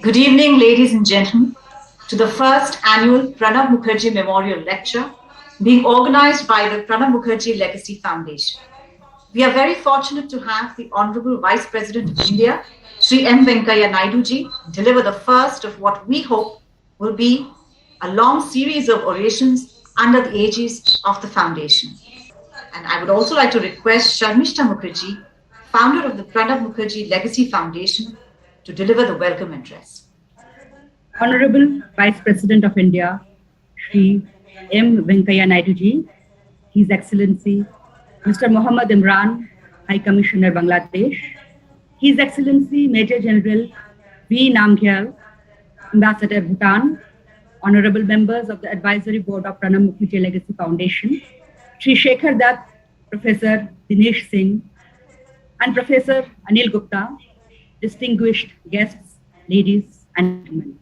Good evening, ladies and gentlemen, to the first annual Pranab Mukherjee Memorial Lecture being organized by the Pranab Mukherjee Legacy Foundation. We are very fortunate to have the Honorable Vice President of India, Shri M. Venkaiah Naidu ji, deliver the first of what we hope will be a long series of orations under the aegis of the foundation. And I would also like to request Sharmishta Mukherjee, founder of the Pranab Mukherjee Legacy Foundation, to deliver the welcome address. Honorable Vice President of India, Shri M. Venkaiah Naidu ji, His Excellency Mr. Mohammad Imran, High Commissioner Bangladesh, His Excellency Major General V. Namgyal, Ambassador Bhutan, Honorable members of the Advisory Board of Pranab Mukherjee Legacy Foundation, Shri Shekhar Dutt, Professor Dinesh Singh, and Professor Anil Gupta, distinguished guests, ladies and gentlemen.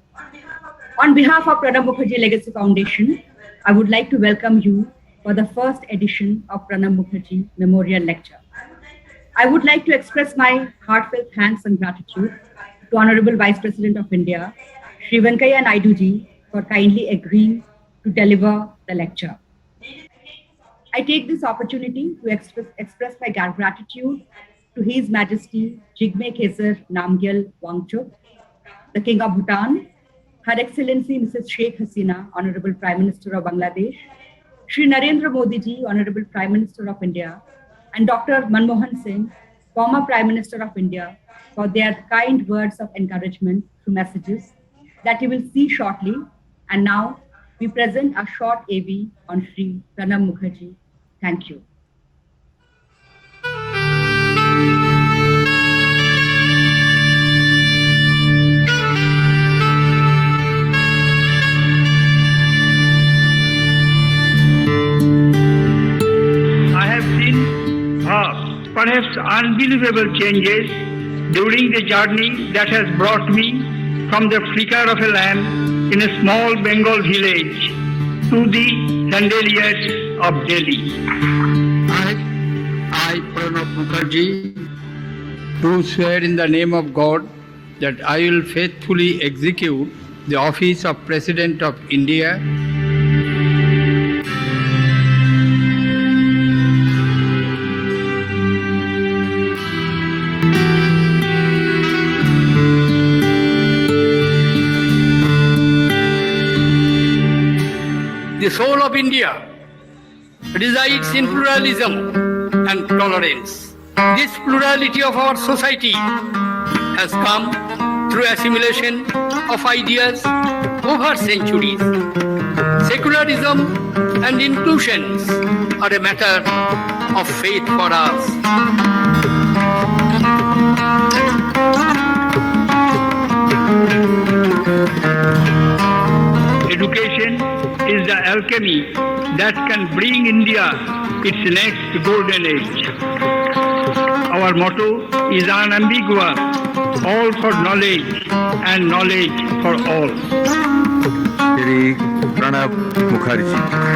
On behalf of Pranab Mukherjee Legacy Foundation, I would like to welcome you for the first edition of Pranab Mukherjee Memorial Lecture. I would like to express my heartfelt thanks and gratitude to Honorable Vice President of India, Shri Venkaiah Naidu ji, for kindly agreeing to deliver the lecture. I take this opportunity to express my gratitude to His Majesty Jigme Khesar Namgyal Wangchuk, the King of Bhutan, Her Excellency Mrs. Sheikh Hasina, Honorable Prime Minister of Bangladesh, Shri Narendra Modi ji, Honorable Prime Minister of India, and Dr. Manmohan Singh, former Prime Minister of India, for their kind words of encouragement through messages that you will see shortly. And now we present a short AV on Shri Pranab Mukherjee. Thank you. Perhaps unbelievable changes during the journey that has brought me from the flicker of a lamp in a small Bengal village to the chandeliers of Delhi. I, Pranab Mukherjee, do swear in the name of God that I will faithfully execute the office of President of India The soul of India resides in pluralism and tolerance. This plurality of our society has come through assimilation of ideas over centuries. Secularism and inclusions are a matter of faith for us. Education is the alchemy that can bring India its next golden age. Our motto is unambiguous, all for knowledge and knowledge for all. Shri Pranab Mukherjee.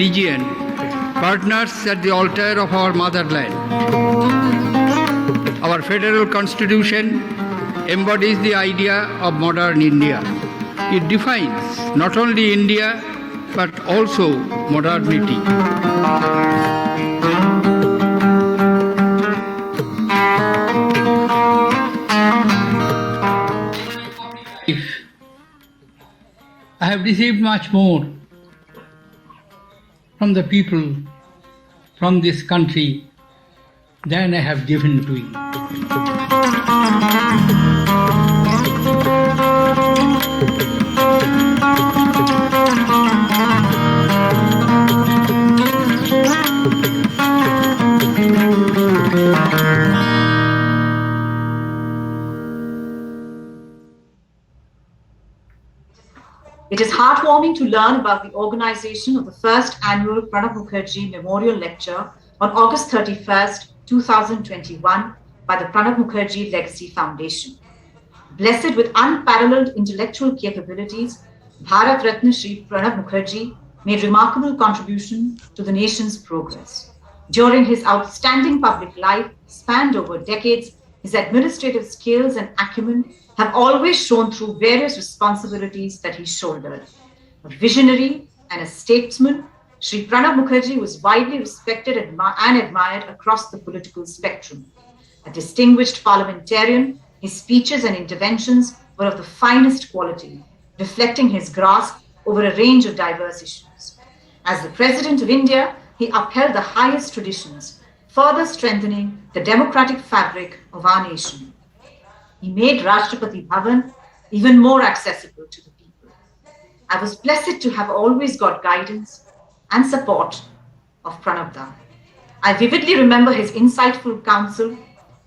Region, partners at the altar of our motherland. Our federal constitution embodies the idea of modern India. It defines not only India but also modernity. I have received much more from the people, from this country, than I have given to you. It is heartwarming to learn about the organization of the first annual Pranab Mukherjee Memorial Lecture on August 31st, 2021 by the Pranab Mukherjee Legacy Foundation. Blessed with unparalleled intellectual capabilities, Bharat Ratna Shri Pranab Mukherjee made remarkable contribution to the nation's progress. During his outstanding public life, spanned over decades, his administrative skills and acumen have always shone through various responsibilities that he shouldered. A visionary and a statesman, Shri Pranab Mukherjee was widely respected and admired across the political spectrum. A distinguished parliamentarian, his speeches and interventions were of the finest quality, reflecting his grasp over a range of diverse issues. As the President of India, he upheld the highest traditions, further strengthening the democratic fabric of our nation. He made Rashtrapati Bhavan even more accessible to the people. I was blessed to have always got guidance and support of Pranabda. I vividly remember his insightful counsel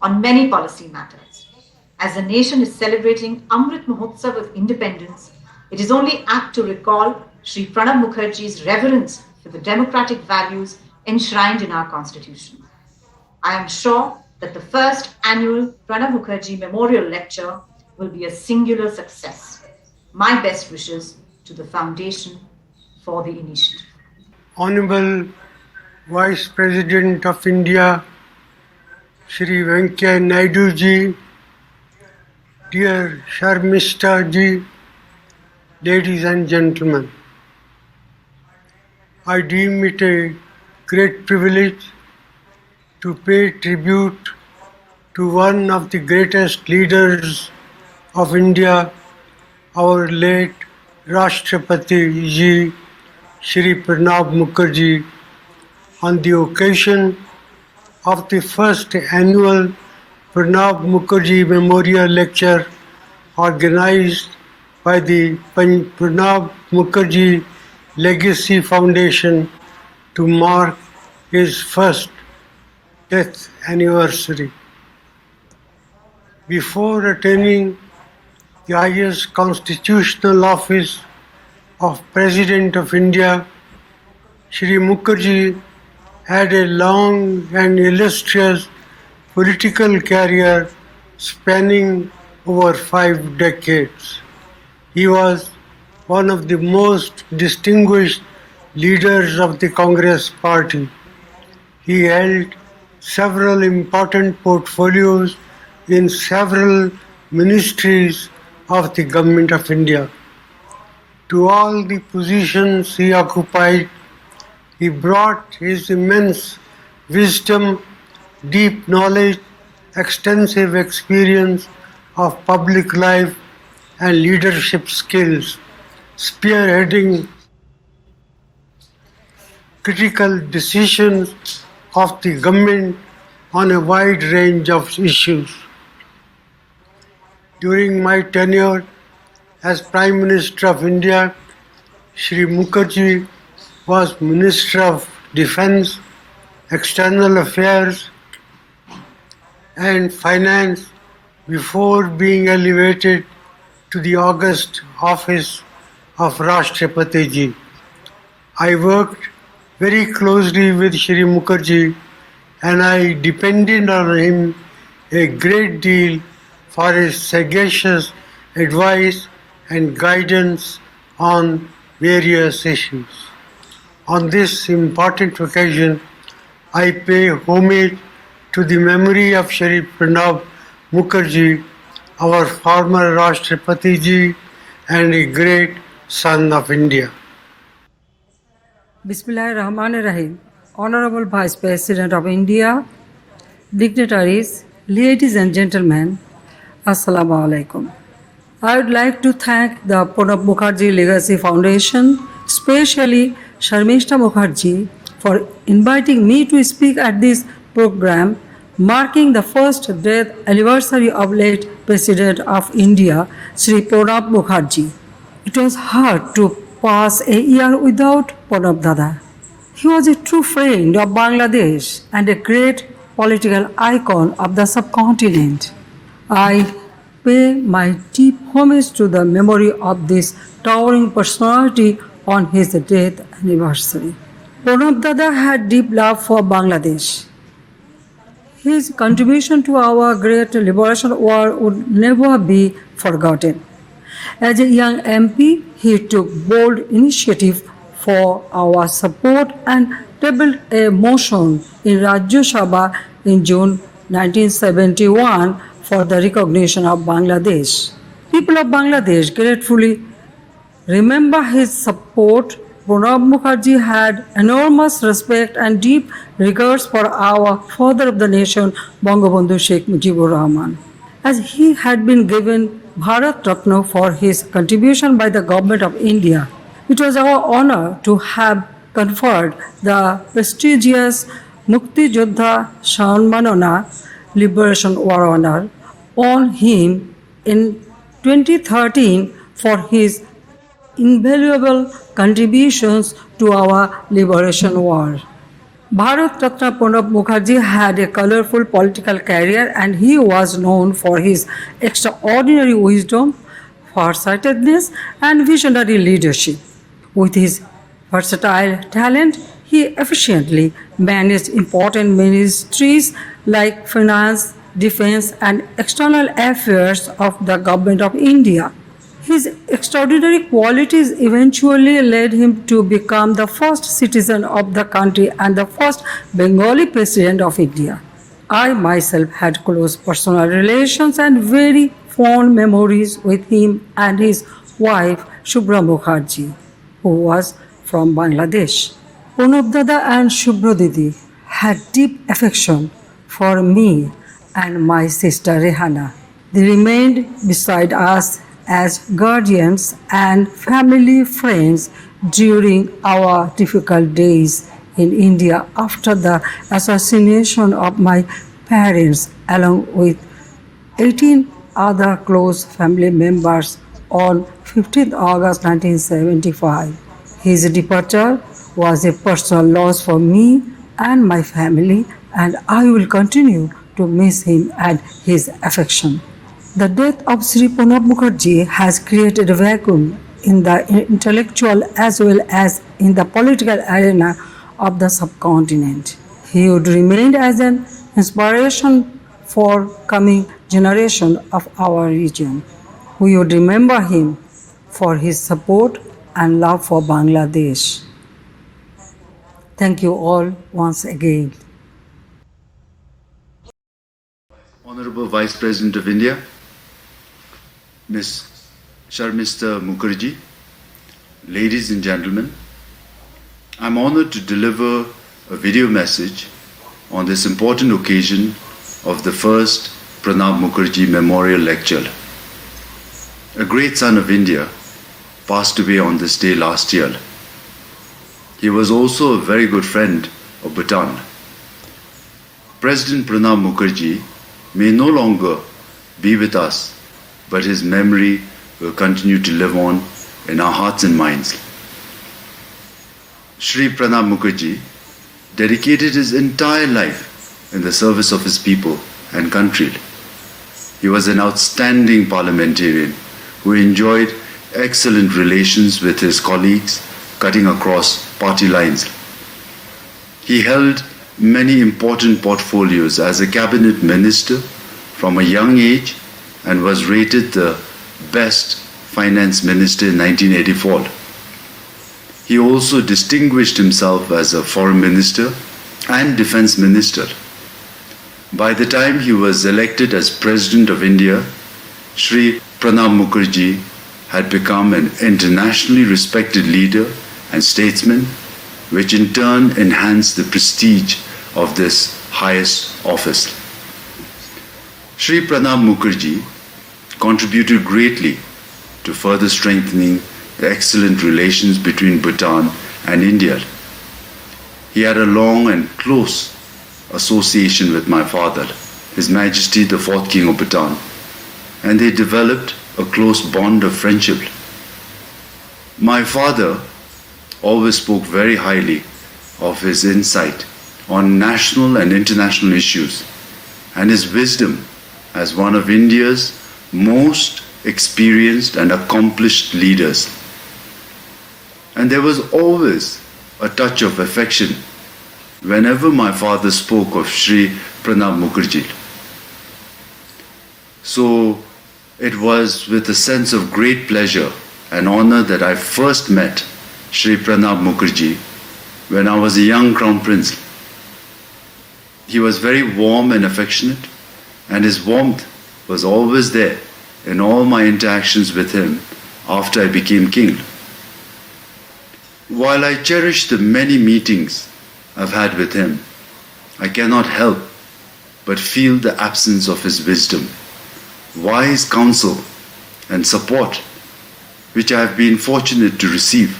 on many policy matters. As the nation is celebrating Amrit Mahotsav of independence, it is only apt to recall Shri Pranab Mukherjee's reverence for the democratic values enshrined in our constitution. I am sure that the first annual Pranab Mukherjee Memorial Lecture will be a singular success. My best wishes to the Foundation for the initiative. Honorable Vice President of India, Shri Venkaiah Naidu ji, dear Sharmista ji, ladies and gentlemen, I deem it a great privilege to pay tribute to one of the greatest leaders of India, our late Rashtrapati ji, Shri Pranab Mukherjee, on the occasion of the first annual Pranab Mukherjee Memorial Lecture organized by the Pranab Mukherjee Legacy Foundation to mark his first death anniversary. Before attaining the highest constitutional office of President of India, Shri Mukherjee had a long and illustrious political career spanning over 5 decades. He was one of the most distinguished leaders of the Congress Party. He held several important portfolios in several ministries of the Government of India. To all the positions he occupied, he brought his immense wisdom, deep knowledge, extensive experience of public life and leadership skills, spearheading critical decisions of the government on a wide range of issues. During my tenure as Prime Minister of India, Shri Mukherjee was Minister of Defence, External Affairs and Finance before being elevated to the august office of Rashtrapati ji. I worked very closely with Shri Mukherjee and I depended on him a great deal for his sagacious advice and guidance on various issues. On this important occasion, I pay homage to the memory of Shri Pranab Mukherjee, our former Rashtrapati ji and a great son of India. Bismillahirrahmanirrahim. Honorable Vice President of India, dignitaries, ladies and gentlemen, Assalamu alaikum. I would like to thank the Pranab Mukherjee Legacy Foundation, especially Sharmista Mukherjee, for inviting me to speak at this program marking the first death anniversary of late President of India, Shri Pranab Mukherjee. It was hard to pass a year without Pranab Dada. He was a true friend of Bangladesh and a great political icon of the subcontinent. I pay my deep homage to the memory of this towering personality on his death anniversary. Pranab Dada had deep love for Bangladesh. His contribution to our great liberation war would never be forgotten. As a young MP, he took bold initiative for our support and tabled a motion in Rajya Sabha in June 1971 for the recognition of Bangladesh. People of Bangladesh gratefully remember his support. Pranab Mukherjee had enormous respect and deep regards for our father of the nation, Bangabandhu Sheikh Mujibur Rahman. As he had been given Bharat Ratna for his contribution by the Government of India, it was our honor to have conferred the prestigious Mukti Jodha Sammanana Liberation War Honor on him in 2013 for his invaluable contributions to our liberation war. Bharat Ratna Pranab Mukherjee had a colorful political career and he was known for his extraordinary wisdom, farsightedness and visionary leadership. With his versatile talent, he efficiently managed important ministries like finance, defense and external affairs of the Government of India. His extraordinary qualities eventually led him to become the first citizen of the country and the first Bengali president of India. I myself had close personal relations and very fond memories with him and his wife Shubhra Mukherjee, who was from Bangladesh. Pranab Dada and Shubhra Didi had deep affection for me and my sister Rehana. They remained beside us as guardians and family friends during our difficult days in India after the assassination of my parents along with 18 other close family members on 15th August 1975. His departure was a personal loss for me and my family, and I will continue to miss him and his affection. The death of Sri Pranab Mukherjee has created a vacuum in the intellectual as well as in the political arena of the subcontinent. He would remain as an inspiration for coming generation of our region. We would remember him for his support and love for Bangladesh. Thank you all once again. Honorable Vice President of India, Ms. Sharmista Mukherjee, ladies and gentlemen, I'm honored to deliver a video message on this important occasion of the first Pranab Mukherjee Memorial Lecture. A great son of India passed away on this day last year. He was also a very good friend of Bhutan. President Pranab Mukherjee may no longer be with us, but his memory will continue to live on in our hearts and minds. Shri Pranab Mukherjee dedicated his entire life in the service of his people and country. He was an outstanding parliamentarian who enjoyed excellent relations with his colleagues, cutting across party lines. He held many important portfolios as a cabinet minister from a young age and was rated the best finance minister in 1984. He also distinguished himself as a foreign minister and defense minister. By the time he was elected as President of India, Shri Pranab Mukherjee had become an internationally respected leader and statesman, which in turn enhanced the prestige of this highest office. Shri Pranab Mukherjee contributed greatly to further strengthening the excellent relations between Bhutan and India. He had a long and close association with my father, His Majesty the Fourth King of Bhutan, and they developed a close bond of friendship. My father always spoke very highly of his insight on national and international issues and his wisdom as one of India's most experienced and accomplished leaders. And there was always a touch of affection whenever my father spoke of Sri Pranab Mukherjee. So it was with a sense of great pleasure and honor that I first met Sri Pranab Mukherjee when I was a young crown prince. He was very warm and affectionate, and his warmth was always there in all my interactions with him after I became king. While I cherish the many meetings I've had with him, I cannot help but feel the absence of his wisdom, wise counsel, and support, which I have been fortunate to receive.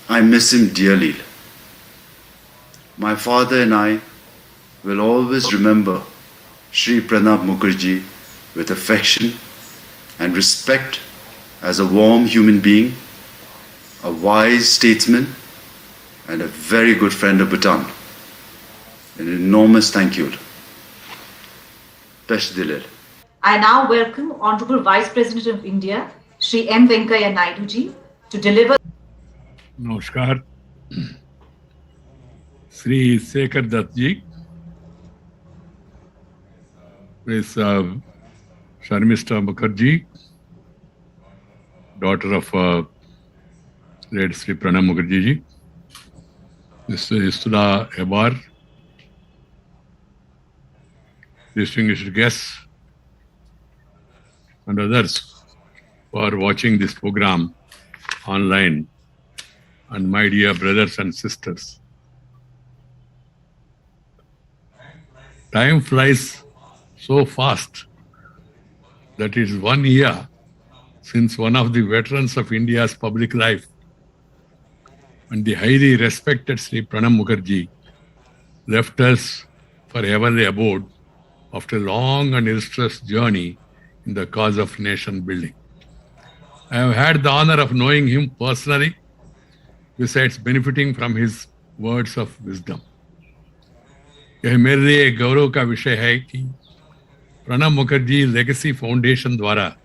I miss him dearly. My father and I will always remember Sri Pranab Mukherjee with affection and respect as a warm human being, a wise statesman, and a very good friend of Bhutan. An enormous thank you. Tash Dilil. I now welcome Honorable Vice President of India, Shri M. Venkaiah Naidu ji, to deliver. नमस्कार. श्री शेखर दत्त जी, Miss Sharmista Mukherjee, daughter of late Sri Pranab Mukherjee ji, Mr. Istuda Ebar, distinguished guests, and others who are watching this program online, and my dear brothers and sisters. Time flies so fast that it is 1 year since one of the veterans of India's public life and the highly respected Sri Pranab Mukherjee left us for heavenly abode after a long and illustrious journey in the cause of nation building. I have had the honor of knowing him personally, besides benefiting from his words of wisdom. यह मेरे लिए गौरव का विषय है कि Pranab Mukherjee legacy foundation द्वारा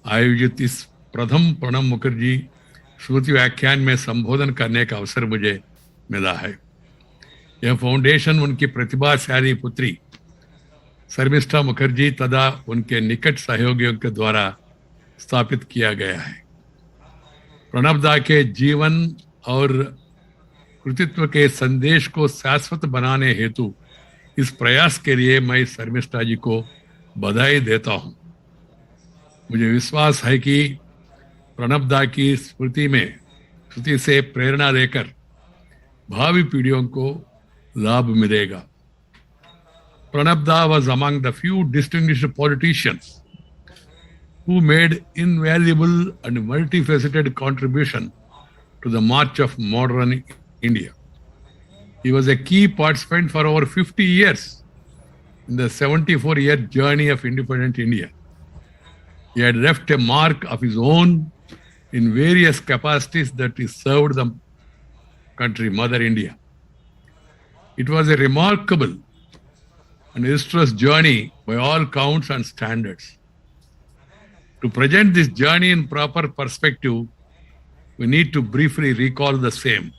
आयोजित इस प्रथम प्रणब मुखर्जी स्मृति व्याख्यान में संबोधन करने का अवसर मुझे मिला है. यह फाउंडेशन उनकी प्रतिभाशाली पुत्री शर्मिष्ठा मुखर्जी तथा उनके निकट सहयोगियों के द्वारा स्थापित किया गया है. प्रणब दा के जीवन और कृतित्व के संदेश को शाश्वत बनाने हेतु इस प्रयास के लिए मैं शर्मिष्ठा जी को बधाई देता हूं. मुझे विश्वास है कि प्रणब दा की स्मृति से प्रेरणा लेकर भावी पीढ़ियों को लाभ मिलेगा. Pranab Da was among the few distinguished politicians who made invaluable and multifaceted contribution to the march of modern India. He was a key participant for over 50 years in the 74-year journey of independent India. He had left a mark of his own in various capacities that he served the country, Mother India. It was a remarkable and illustrious journey by all counts and standards. To present this journey in proper perspective, we need to briefly recall the same.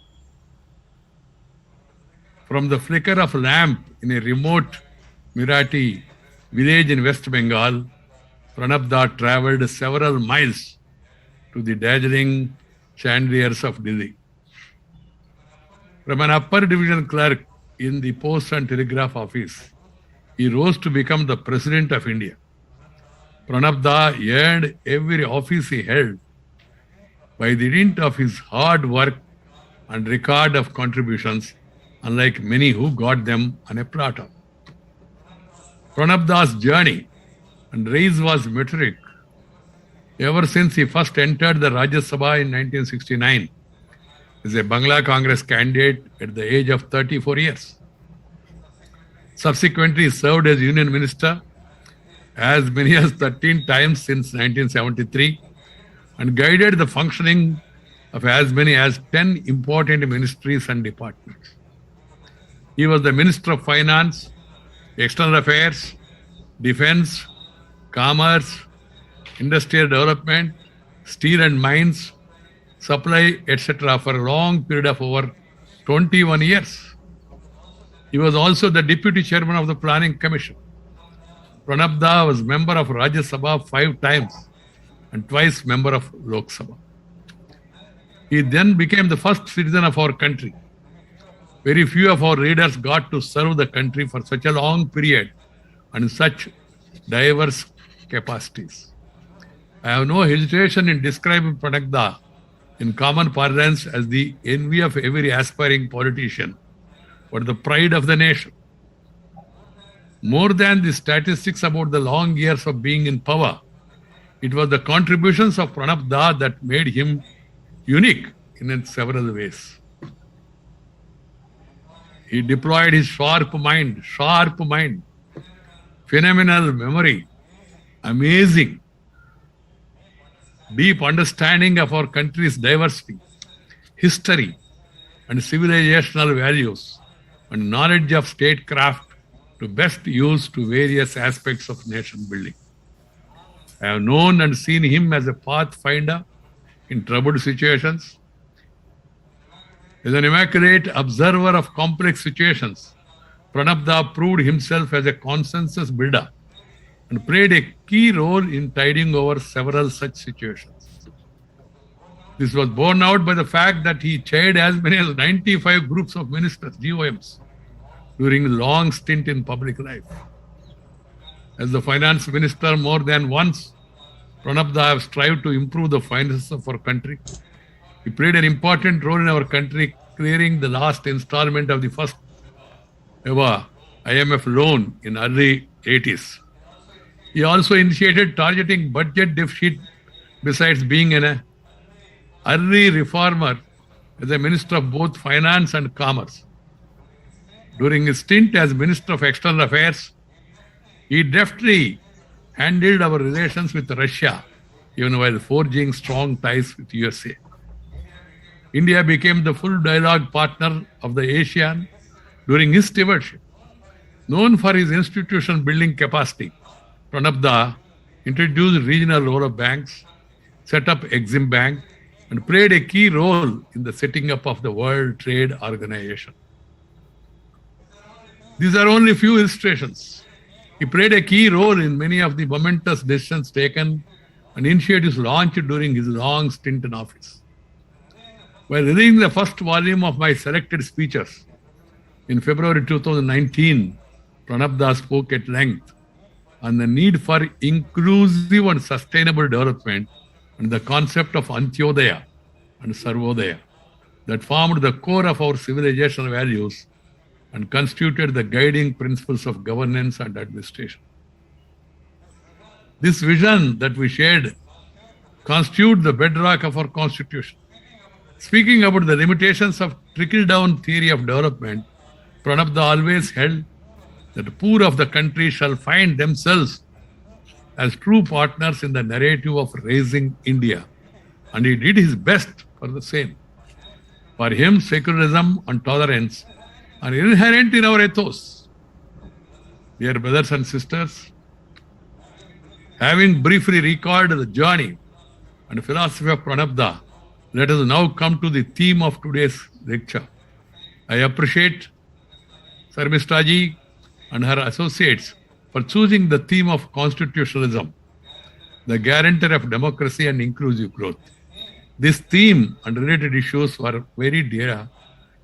From the flicker of a lamp in a remote Marathi village in West Bengal, Pranab Da travelled several miles to the dazzling chandeliers of Delhi. From an upper division clerk in the Post and Telegraph Office, he rose to become the President of India. Pranab Da earned every office he held by the dint of his hard work and record of contributions, unlike many who got them on a platter. Pranab Da's journey and rise was meteoric. Ever since he first entered the Rajya Sabha in 1969 as a Bangla Congress candidate at the age of 34 years. Subsequently, he served as Union Minister as many as 13 times since 1973 and guided the functioning of as many as 10 important ministries and departments. He was the Minister of Finance, External Affairs, Defence, Commerce, Industrial Development, Steel and Mines, supply, etc. for a long period of over 21 years. He was also the deputy chairman of the Planning Commission. Pranab Da was member of Rajya Sabha 5 times and twice member of Lok Sabha. He then became the first citizen of our country. Very few of our leaders got to serve the country for such a long period and in such diverse capacities. I have no hesitation in describing Pranab Da in common parlance as the envy of every aspiring politician, but the pride of the nation. More than the statistics about the long years of being in power, it was the contributions of Pranab Da that made him unique in several ways. He deployed his sharp mind, phenomenal memory, amazing, deep understanding of our country's diversity, history, and civilizational values, and knowledge of statecraft to best use to various aspects of nation building. I have known and seen him as a pathfinder in troubled situations. As an immaculate observer of complex situations, Pranab Da proved himself as a consensus builder and played a key role in tiding over several such situations. This was borne out by the fact that he chaired as many as 95 groups of ministers, GOMs, during a long stint in public life. As the finance minister, more than once, Pranab Da has strived to improve the finances of our country. He played an important role in our country, clearing the last installment of the first ever IMF loan in early 80s. He also initiated targeting budget deficit besides being an early reformer as a minister of both finance and commerce. During his stint as Minister of External Affairs, he deftly handled our relations with Russia, even while forging strong ties with USA. India became the full dialogue partner of the ASEAN during his stewardship. Known for his institution building capacity, Pranab Da introduced regional role of banks, set up Exim Bank, and played a key role in the setting up of the World Trade Organization. These are only few illustrations. He played a key role in many of the momentous decisions taken and initiatives launched during his long stint in office. While reading the first volume of my selected speeches in February 2019, Pranab Da spoke at length on the need for inclusive and sustainable development and the concept of Antyodaya and Sarvodaya that formed the core of our civilizational values and constituted the guiding principles of governance and administration. This vision that we shared constitutes the bedrock of our constitution. Speaking about the limitations of trickle-down theory of development, Pranab Da always held that the poor of the country shall find themselves as true partners in the narrative of raising India, and he did his best for the same. For him, secularism and tolerance are inherent in our ethos. Dear brothers and sisters, having briefly recalled the journey and philosophy of Pranab Da, let us now come to the theme of today's lecture. I appreciate Sarmishta ji and her associates for choosing the theme of constitutionalism, the guarantor of democracy and inclusive growth. This theme and related issues were very dear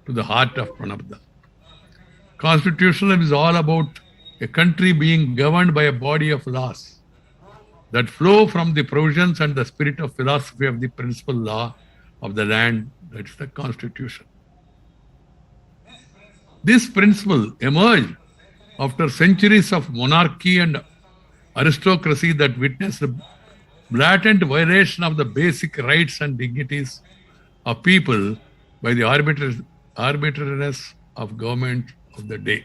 to the heart of Pranab Da. Constitutionalism is all about a country being governed by a body of laws that flow from the provisions and the spirit of philosophy of the principal law of the land, that is the Constitution. This principle emerged after centuries of monarchy and aristocracy that witnessed a blatant violation of the basic rights and dignities of people by the arbitrariness of government of the day.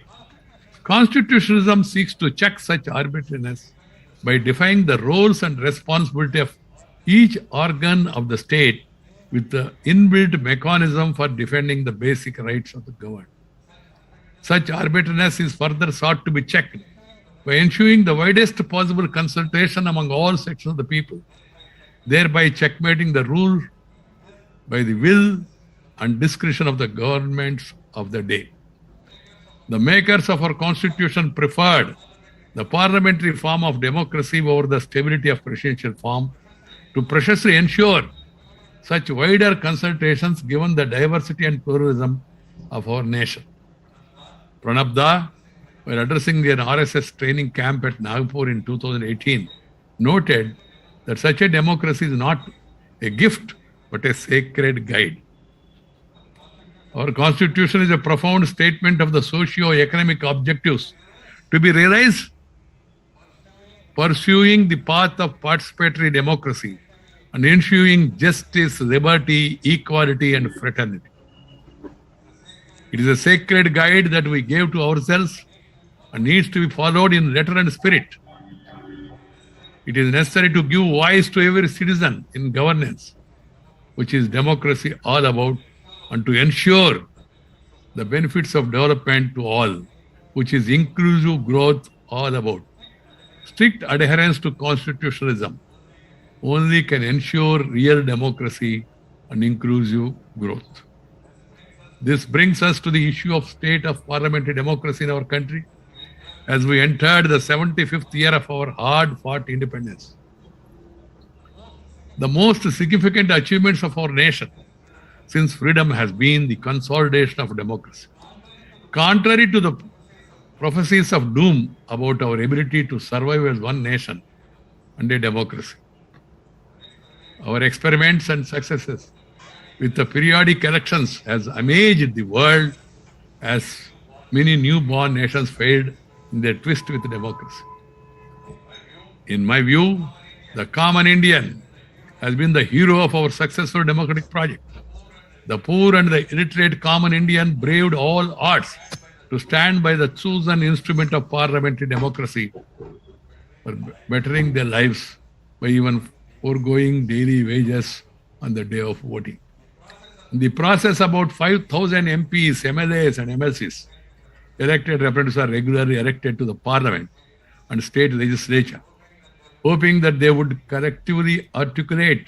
Constitutionalism seeks to check such arbitrariness by defining the roles and responsibility of each organ of the state with the inbuilt mechanism for defending the basic rights of the governed. Such arbitrariness is further sought to be checked by ensuring the widest possible consultation among all sections of the people, thereby checkmating the rule by the will and discretion of the governments of the day. The makers of our constitution preferred the parliamentary form of democracy over the stability of presidential form to preciously ensure such wider consultations given the diversity and pluralism of our nation. Pranab Da, while addressing an RSS training camp at Nagpur in 2018, noted that such a democracy is not a gift but a sacred guide. Our constitution is a profound statement of the socio-economic objectives to be realized pursuing the path of participatory democracy and ensuring justice, liberty, equality and fraternity. It is a sacred guide that we gave to ourselves and needs to be followed in letter and spirit. It is necessary to give voice to every citizen in governance, which is democracy all about, and to ensure the benefits of development to all, which is inclusive growth all about. Strict adherence to constitutionalism only can ensure real democracy and inclusive growth. This brings us to the issue of state of parliamentary democracy in our country as we entered the 75th year of our hard-fought independence. The most significant achievements of our nation since freedom has been the consolidation of democracy. Contrary to the prophecies of doom about our ability to survive as one nation and a democracy, our experiments and successes with the periodic elections has amazed the world as many newborn nations failed in their twist with democracy. In my view, the common Indian has been the hero of our successful democratic project. The poor and the illiterate common Indian braved all odds to stand by the chosen instrument of parliamentary democracy for bettering their lives by even foregoing daily wages on the day of voting. In the process, about 5,000 MPs, MLAs and MLCs, elected representatives are regularly elected to the parliament and state legislature, hoping that they would collectively articulate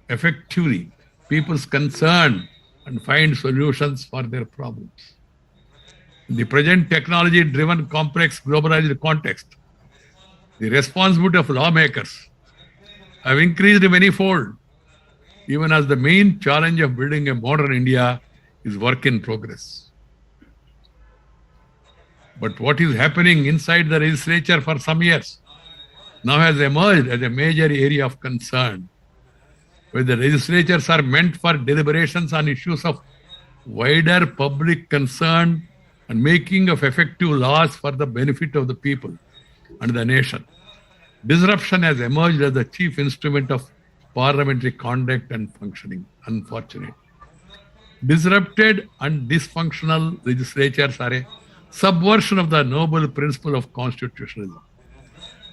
effectively people's concern and find solutions for their problems. In the present technology-driven, complex, globalized context, the responsibility of lawmakers have increased manifold, even as the main challenge of building a modern India is work in progress. But what is happening inside the legislature for some years now has emerged as a major area of concern, where the legislatures are meant for deliberations on issues of wider public concern and making of effective laws for the benefit of the people and the nation. Disruption has emerged as the chief instrument of parliamentary conduct and functioning, unfortunately. Disrupted and dysfunctional legislatures are a subversion of the noble principle of constitutionalism.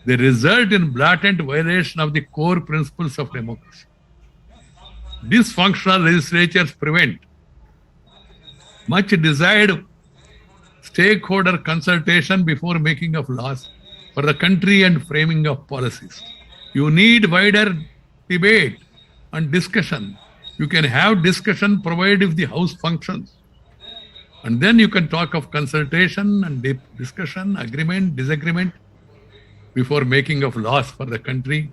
They result in blatant violation of the core principles of democracy. Dysfunctional legislatures prevent much desired stakeholder consultation before making of laws for the country and framing of policies. You need wider debate and discussion. You can have discussion provided if the House functions. And then you can talk of consultation and discussion, agreement, disagreement before making of laws for the country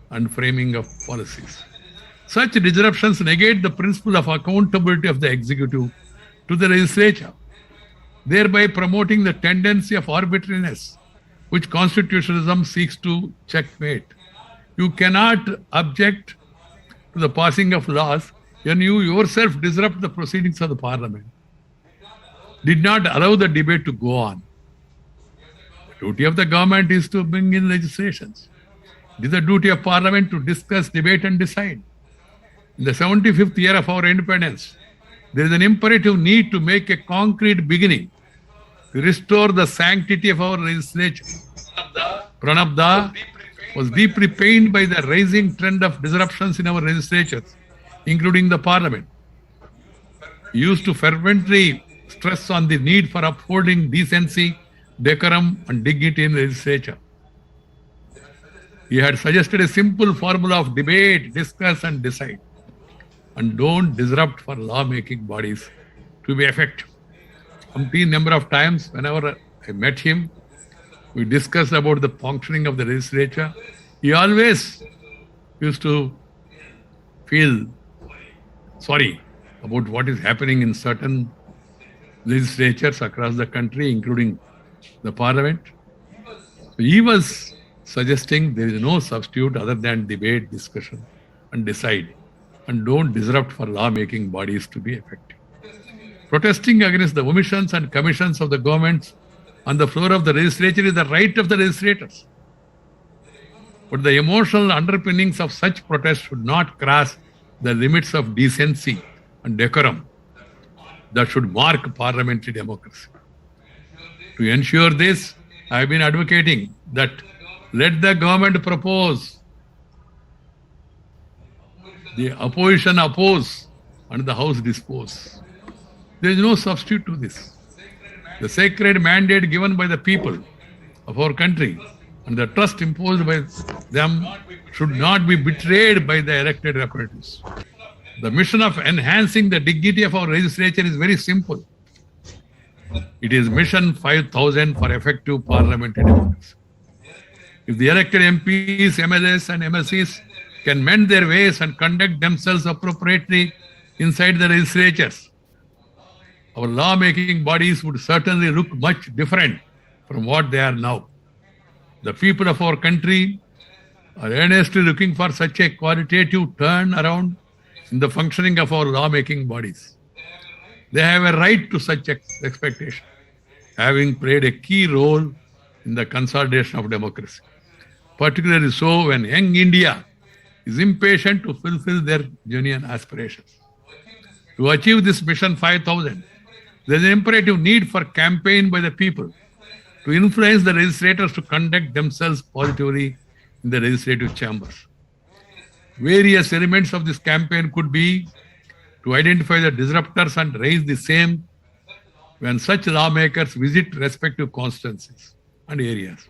and framing of policies. Such disruptions negate the principle of accountability of the executive to the legislature, thereby promoting the tendency of arbitrariness which constitutionalism seeks to checkmate. You cannot object to the passing of laws when you yourself disrupt the proceedings of the parliament, did not allow the debate to go on. The duty of the government is to bring in legislations. It is the duty of parliament to discuss, debate and decide. In the 75th year of our independence, there is an imperative need to make a concrete beginning to restore the sanctity of our legislature. Pranab Da was deeply pained by the rising trend of disruptions in our legislatures, including the parliament. He used to fervently stress on the need for upholding decency, decorum and dignity in the legislature. He had suggested a simple formula of debate, discuss and decide. and don't disrupt for law-making bodies to be effective. Umpteen number of times, whenever I met him, we discussed about the functioning of the legislature. He always used to feel sorry about what is happening in certain legislatures across the country, including the parliament. So he was suggesting there is no substitute other than debate, discussion, and decide, and don't disrupt for law-making bodies to be effective. Protesting against the omissions and commissions of the governments on the floor of the legislature is the right of the legislators. But the emotional underpinnings of such protests should not cross the limits of decency and decorum that should mark parliamentary democracy. To ensure this, I have been advocating that let the government propose, the opposition oppose, and the House dispose. There is no substitute to this. The sacred mandate given by the people of our country and the trust imposed by them should not be betrayed by the elected representatives. The mission of enhancing the dignity of our legislature is very simple. It is Mission 5000 for effective parliamentary democracy. If the elected MPs, MLAs and MLCs can mend their ways and conduct themselves appropriately inside the legislatures, our law-making bodies would certainly look much different from what they are now. The people of our country are earnestly looking for such a qualitative turnaround in the functioning of our law-making bodies. They have a right to such expectation, having played a key role in the consolidation of democracy. Particularly so when young India is impatient to fulfill their genuine aspirations. To achieve this Mission 5000, there is an imperative need for campaign by the people to influence the legislators to conduct themselves positively in the legislative chambers. Various elements of this campaign could be to identify the disruptors and raise the same when such lawmakers visit respective constituencies and areas.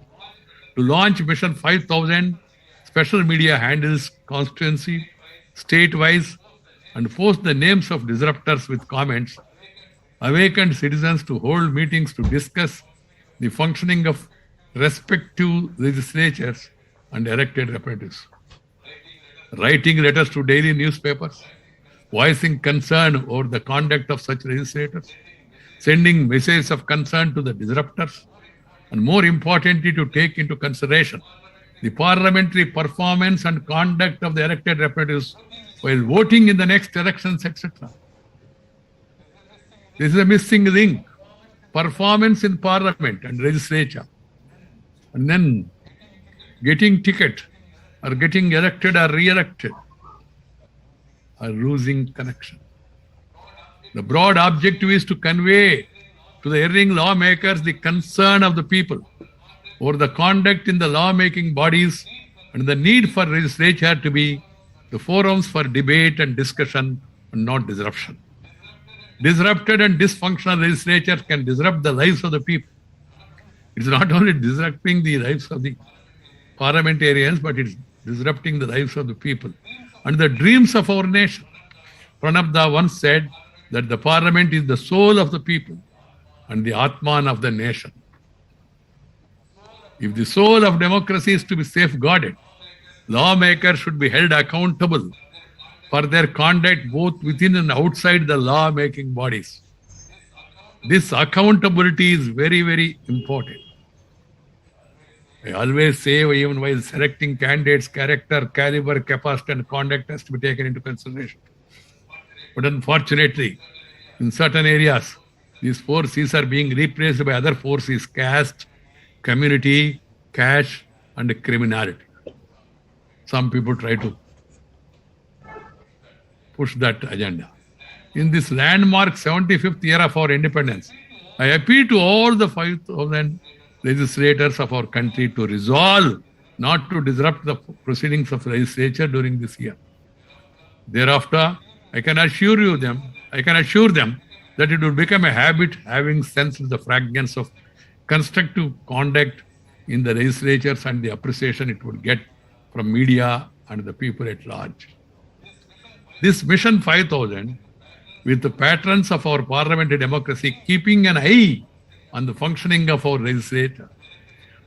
To launch Mission 5000, special media handles constituency, state-wise, and post the names of disruptors with comments, awakened citizens to hold meetings to discuss the functioning of respective legislatures and elected representatives. Writing letters to daily newspapers, voicing concern over the conduct of such legislators, sending messages of concern to the disruptors, and more importantly, to take into consideration the parliamentary performance and conduct of the elected representatives while voting in the next elections, etc. This is a missing link. Performance in parliament and legislature, and then getting ticket or getting elected or re-elected are losing connection. The broad objective is to convey to the erring lawmakers the concern of the people over the conduct in the law-making bodies and the need for legislature to be the forums for debate and discussion and not disruption. Disrupted and dysfunctional legislature can disrupt the lives of the people. It's not only disrupting the lives of the parliamentarians, but it's disrupting the lives of the people and the dreams of our nation. Pranab once said that the parliament is the soul of the people and the Atman of the nation. If the soul of democracy is to be safeguarded, lawmakers should be held accountable for their conduct both within and outside the law-making bodies. This accountability is very, very important. I always say, even while selecting candidates, character, caliber, capacity, and conduct has to be taken into consideration. But unfortunately, in certain areas, these 4 C's are being replaced by other 4 C's: caste, community, cash, and criminality. Some people try to push that agenda. In this landmark 75th year of our independence, I appeal to all the 5,000 legislators of our country to resolve not to disrupt the proceedings of the legislature during this year. Thereafter, I can assure them that it will become a habit, having sensed the fragrance of constructive conduct in the legislatures and the appreciation it would get from media and the people at large. This Mission 5000, with the patrons of our parliamentary democracy keeping an eye on the functioning of our legislature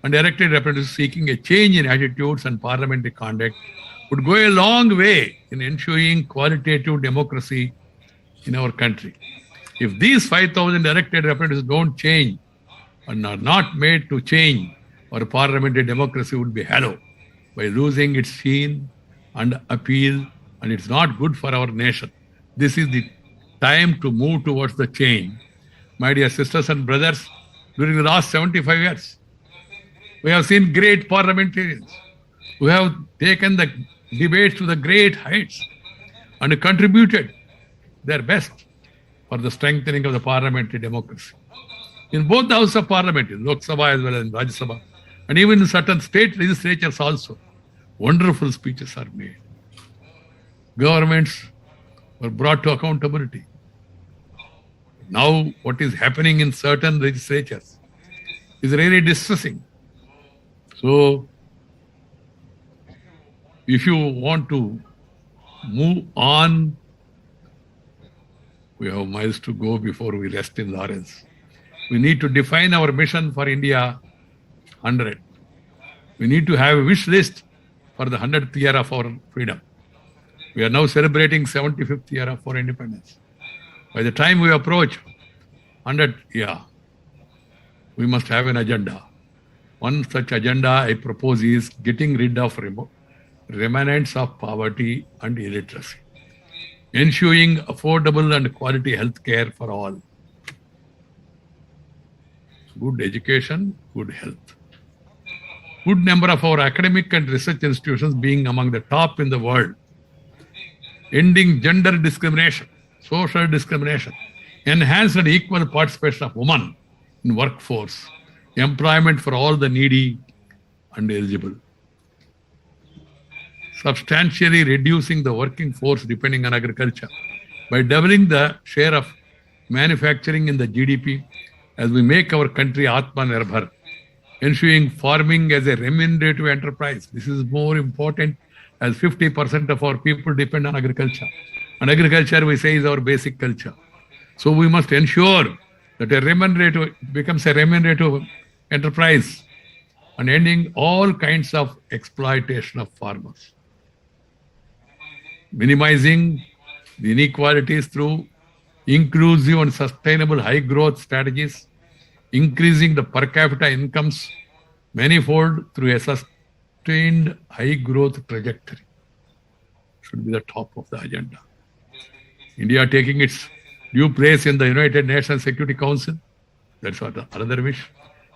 and elected representatives seeking a change in attitudes and parliamentary conduct, would go a long way in ensuring qualitative democracy in our country. If these 5,000 elected representatives don't change and are not made to change, our parliamentary democracy would be hollow by losing its sheen and appeal, and it's not good for our nation. This is the time to move towards the change. My dear sisters and brothers, during the last 75 years, we have seen great parliamentarians who have taken the debates to the great heights and contributed their best for the strengthening of the parliamentary democracy. In both the House of Parliament, in Lok Sabha as well as in Rajya Sabha, and even in certain state legislatures also, wonderful speeches are made. Governments were brought to accountability. Now, what is happening in certain legislatures is really distressing. So, if you want to move on, we have miles to go before we rest in Lawrence. We need to define our mission for India 100. We need to have a wish list for the 100th year of our freedom. We are now celebrating 75th year of our independence. By the time we approach 100th year, we must have an agenda. One such agenda I propose is getting rid of remnants of poverty and illiteracy, ensuring affordable and quality health care for all, good education, good health, good number of our academic and research institutions being among the top in the world, ending gender discrimination, social discrimination, enhanced and equal participation of women in workforce, employment for all the needy and eligible, substantially reducing the working force depending on agriculture by doubling the share of manufacturing in the GDP as we make our country Atmanirbhar, ensuring farming as a remunerative enterprise. This is more important as 50% of our people depend on agriculture. And agriculture, we say, is our basic culture. So we must ensure that a remunerative becomes a remunerative enterprise and ending all kinds of exploitation of farmers. Minimizing the inequalities through inclusive and sustainable high growth strategies, increasing the per capita incomes manifold through a sustained high growth trajectory should be the top of the agenda. India taking its due place in the United Nations Security Council, that's what another wish.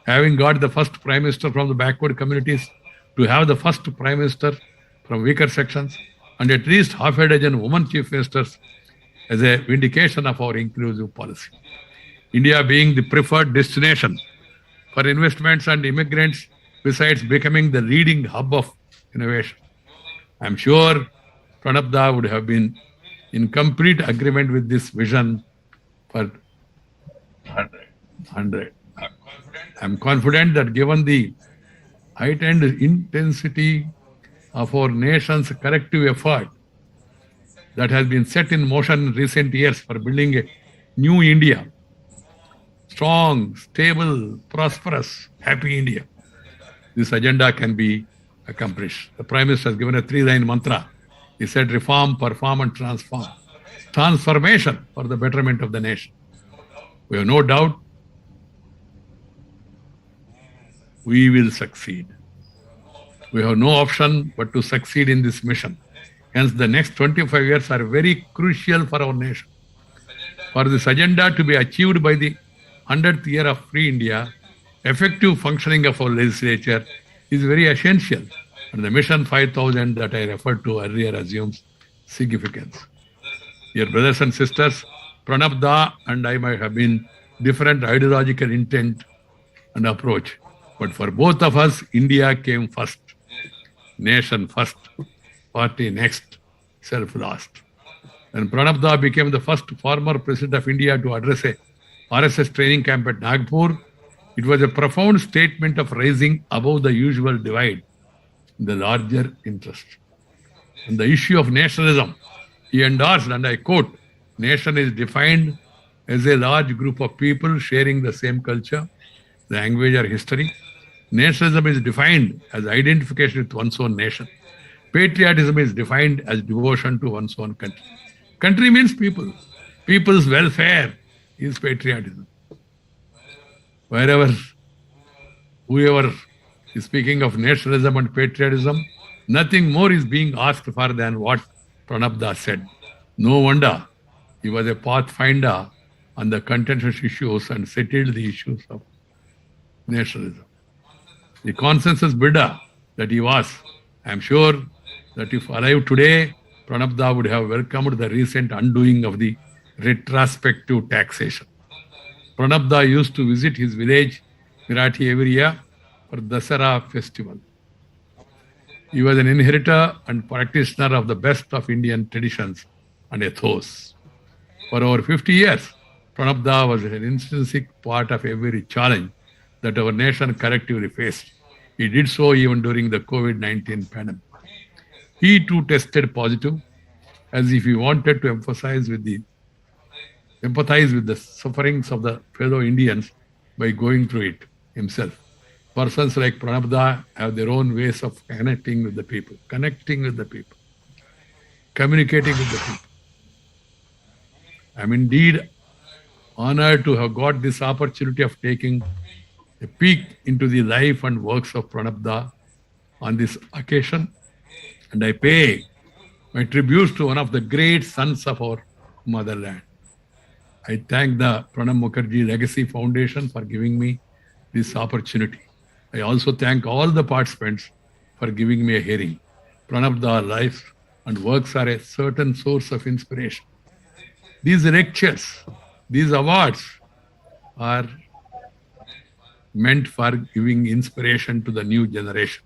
Having got the first Prime Minister from the backward communities, to have the first Prime Minister from weaker sections, and at least half a dozen women Chief Ministers as a vindication of our inclusive policy. India being the preferred destination for investments and immigrants, besides becoming the leading hub of innovation. I am sure Pranab Da would have been in complete agreement with this vision for 100. I am confident that given the heightened intensity of our nation's collective effort that has been set in motion in recent years for building a new India, strong, stable, prosperous, happy India, this agenda can be accomplished. The Prime Minister has given a 3-line mantra. He said, reform, perform and transform. Transformation for the betterment of the nation. We have no doubt we will succeed. We have no option but to succeed in this mission. Hence, the next 25 years are very crucial for our nation. For this agenda to be achieved by the 100th year of Free India, effective functioning of our legislature is very essential. And the Mission 5000 that I referred to earlier assumes significance. Dear brothers and sisters, Pranab Da and I might have been different ideological intent and approach. But for both of us, India came first. Nation first, party next, self last. When Pranab Da became the first former president of India to address a RSS training camp at Nagpur, it was a profound statement of rising above the usual divide in the larger interest. And the issue of nationalism He endorsed, and I quote, "Nation is defined as a large group of people sharing the same culture, language, or history. Nationalism is defined as identification with one's own nation. Patriotism is defined as devotion to one's own country." Country means people. People's welfare is patriotism. Whoever is speaking of nationalism and patriotism, nothing more is being asked for than what Pranab Das said. No wonder he was a pathfinder on the contentious issues and settled the issues of nationalism. The consensus builder that he was, I am sure that if alive today, Pranab Das would have welcomed the recent undoing of the retrospective taxation. Pranab Das used to visit his village, Mirathi, every year for Dasara festival. He was an inheritor and practitioner of the best of Indian traditions and ethos. For over 50 years, Pranab Das was an intrinsic part of every challenge that our nation collectively faced. He did so even during the COVID-19 pandemic. He too tested positive, as if he wanted to empathize with the sufferings of the fellow Indians by going through it himself. Persons like Pranab Das have their own ways of connecting with the people, communicating with the people. I'm indeed honored to have got this opportunity of taking a peek into the life and works of Pranab Das on this occasion, and I pay my tributes to one of the great sons of our motherland. I thank the Pranab Mukherjee Legacy Foundation for giving me this opportunity. I also thank all the participants for giving me a hearing. Pranab Das' life and works are a certain source of inspiration. These lectures, these awards are meant for giving inspiration to the new generation.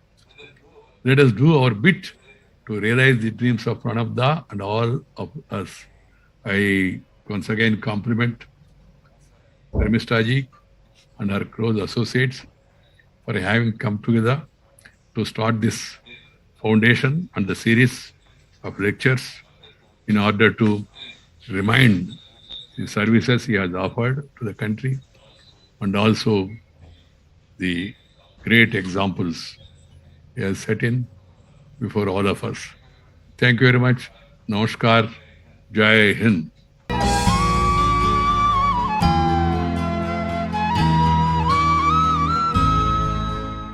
Let us do our bit to realize the dreams of Pranab Das and all of us. I once again compliment Dharmishta ji and her close associates for having come together to start this foundation and the series of lectures in order to remind the services he has offered to the country and also the great examples he has set in before all of us. Thank you very much. Namaskar. Jai Hind.